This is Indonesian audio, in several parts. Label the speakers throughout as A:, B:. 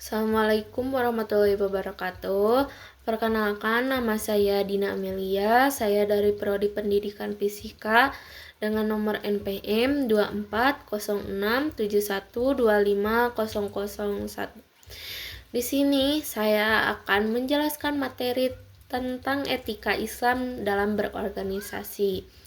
A: Assalamualaikum warahmatullahi wabarakatuh. Perkenalkan, nama saya Dina Amelia. Saya dari Prodi Pendidikan Fisika dengan nomor NPM 240671250001. Di sini saya akan menjelaskan materi tentang etika Islam dalam berorganisasi.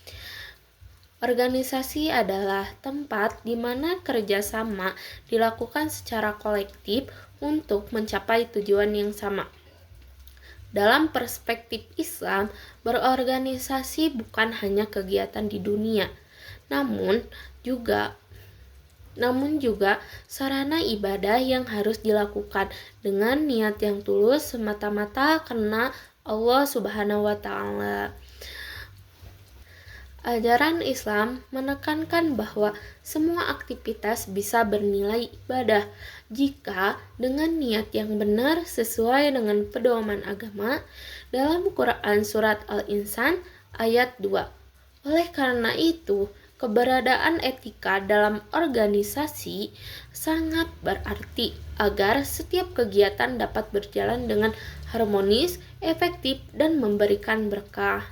A: Organisasi adalah tempat di mana kerjasama dilakukan secara kolektif untuk mencapai tujuan yang sama. Dalam perspektif Islam, berorganisasi bukan hanya kegiatan di dunia, namun juga sarana ibadah yang harus dilakukan dengan niat yang tulus semata-mata karena Allah Subhanahu wa Ta'ala. Ajaran Islam menekankan bahwa semua aktivitas bisa bernilai ibadah jika dengan niat yang benar sesuai dengan pedoman agama dalam Quran Surat Al-Insan ayat 2. Oleh karena itu, keberadaan etika dalam organisasi sangat berarti agar setiap kegiatan dapat berjalan dengan harmonis, efektif, dan memberikan berkah.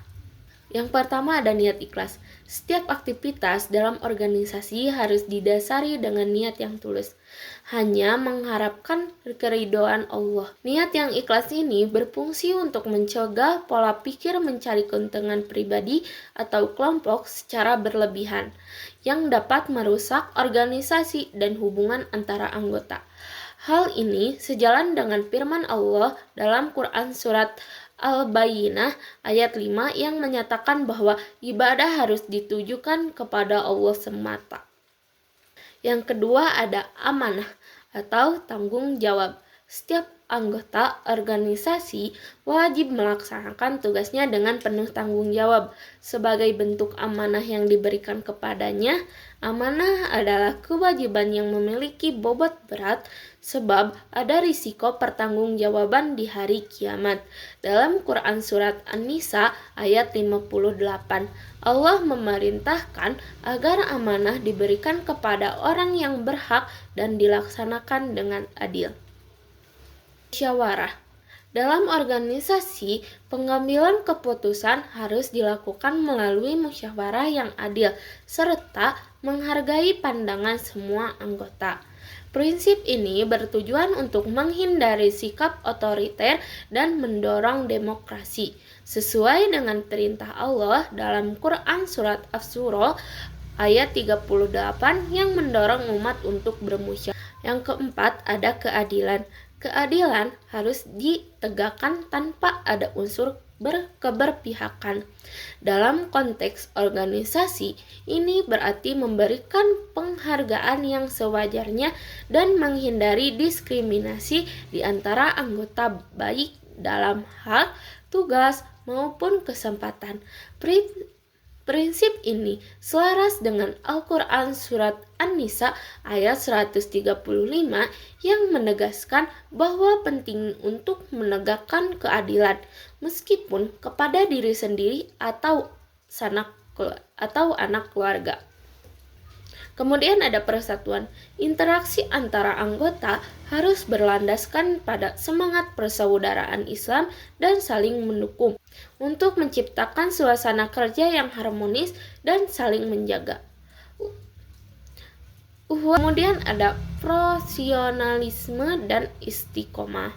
A: Yang pertama ada niat ikhlas. Setiap aktivitas dalam organisasi harus didasari dengan niat yang tulus, hanya mengharapkan keridhaan Allah. Niat yang ikhlas ini berfungsi untuk mencegah pola pikir mencari keuntungan pribadi atau kelompok secara berlebihan, yang dapat merusak organisasi dan hubungan antara anggota. Hal ini sejalan dengan firman Allah dalam Quran Surat Al-Bayyinah ayat 5 yang menyatakan bahwa ibadah harus ditujukan kepada Allah semata. Yang kedua ada amanah atau tanggung jawab. Setiap anggota organisasi wajib melaksanakan tugasnya dengan penuh tanggung jawab. Sebagai bentuk amanah yang diberikan kepadanya, amanah adalah kewajiban yang memiliki bobot berat sebab ada risiko pertanggungjawaban di hari kiamat. Dalam Quran Surat An-Nisa ayat 58, Allah memerintahkan agar amanah diberikan kepada orang yang berhak dan dilaksanakan dengan adil. Musyawarah. Dalam organisasi, pengambilan keputusan harus dilakukan melalui musyawarah yang adil serta menghargai pandangan semua anggota. Prinsip ini bertujuan untuk menghindari sikap otoriter dan mendorong demokrasi, sesuai dengan perintah Allah dalam Quran Surat Asy-Syura ayat 38 yang mendorong umat untuk bermusyawarah. Yang keempat ada keadilan. Keadilan harus ditegakkan tanpa ada unsur keberpihakan. Dalam konteks organisasi, ini berarti memberikan penghargaan yang sewajarnya dan menghindari diskriminasi di antara anggota baik dalam hak, tugas, maupun kesempatan. Prinsip ini selaras dengan Al-Quran Surat An-Nisa ayat 135 yang menegaskan bahwa penting untuk menegakkan keadilan meskipun kepada diri sendiri atau anak keluarga. Kemudian ada persatuan. Interaksi antara anggota harus berlandaskan pada semangat persaudaraan Islam dan saling mendukung untuk menciptakan suasana kerja yang harmonis dan saling menjaga. Kemudian ada profesionalisme dan istiqomah.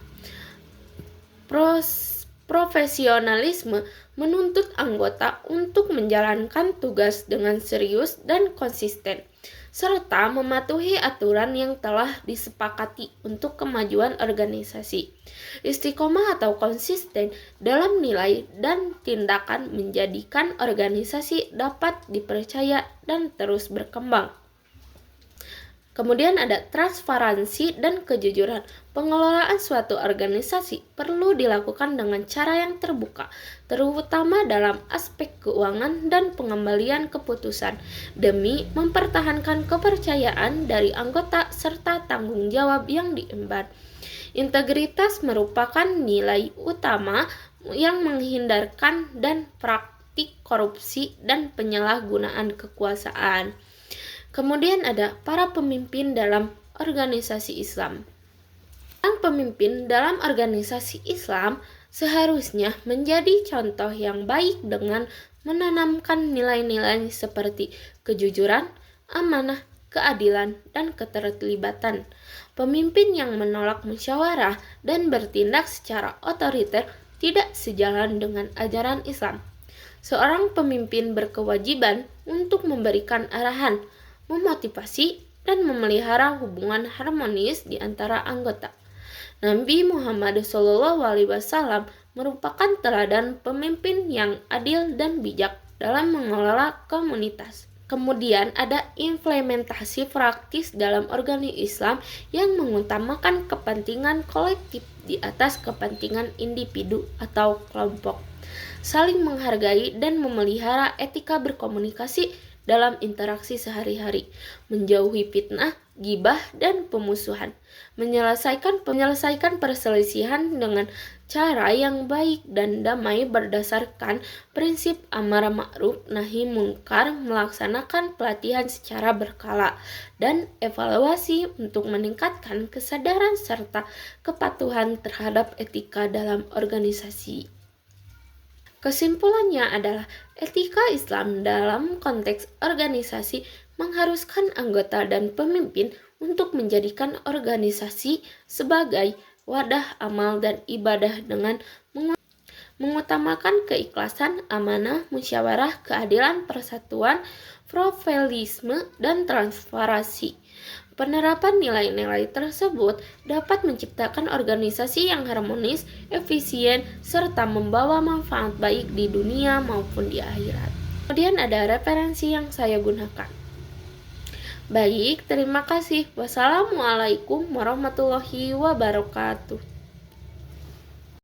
A: Profesionalisme menuntut anggota untuk menjalankan tugas dengan serius dan konsisten, serta mematuhi aturan yang telah disepakati untuk kemajuan organisasi. Istiqomah atau konsisten dalam nilai dan tindakan menjadikan organisasi dapat dipercaya dan terus berkembang. Kemudian ada transparansi dan kejujuran. Pengelolaan suatu organisasi perlu dilakukan dengan cara yang terbuka, terutama dalam aspek keuangan dan pengembalian keputusan, demi mempertahankan kepercayaan dari anggota serta tanggung jawab yang diemban. Integritas merupakan nilai utama yang menghindarkan dan praktik korupsi dan penyalahgunaan kekuasaan. Kemudian ada para pemimpin dalam organisasi Islam. pemimpin dalam organisasi Islam seharusnya menjadi contoh yang baik dengan menanamkan nilai-nilai seperti kejujuran, amanah, keadilan, dan keterlibatan. Pemimpin yang menolak musyawarah dan bertindak secara otoriter tidak sejalan dengan ajaran Islam. Seorang pemimpin berkewajiban untuk memberikan arahan, memotivasi, dan memelihara hubungan harmonis di antara anggota. Nabi Muhammad SAW merupakan teladan pemimpin yang adil dan bijak dalam mengelola komunitas. Kemudian ada implementasi praktis dalam organisasi Islam yang mengutamakan kepentingan kolektif di atas kepentingan individu atau kelompok. Saling menghargai dan memelihara etika berkomunikasi dalam interaksi sehari-hari, menjauhi fitnah, gibah, dan pemusuhan, menyelesaikan perselisihan dengan cara yang baik dan damai berdasarkan prinsip amar ma'ruf nahi munkar, melaksanakan pelatihan secara berkala, dan evaluasi untuk meningkatkan kesadaran serta kepatuhan terhadap etika dalam organisasi. Kesimpulannya adalah etika Islam dalam konteks organisasi mengharuskan anggota dan pemimpin untuk menjadikan organisasi sebagai wadah amal dan ibadah dengan mengutamakan keikhlasan, amanah, musyawarah, keadilan, persatuan, profesionalisme, dan transparansi. Penerapan nilai-nilai tersebut dapat menciptakan organisasi yang harmonis, efisien, serta membawa manfaat baik di dunia maupun di akhirat. Kemudian ada referensi yang saya gunakan. Baik, terima kasih. Wassalamualaikum warahmatullahi wabarakatuh.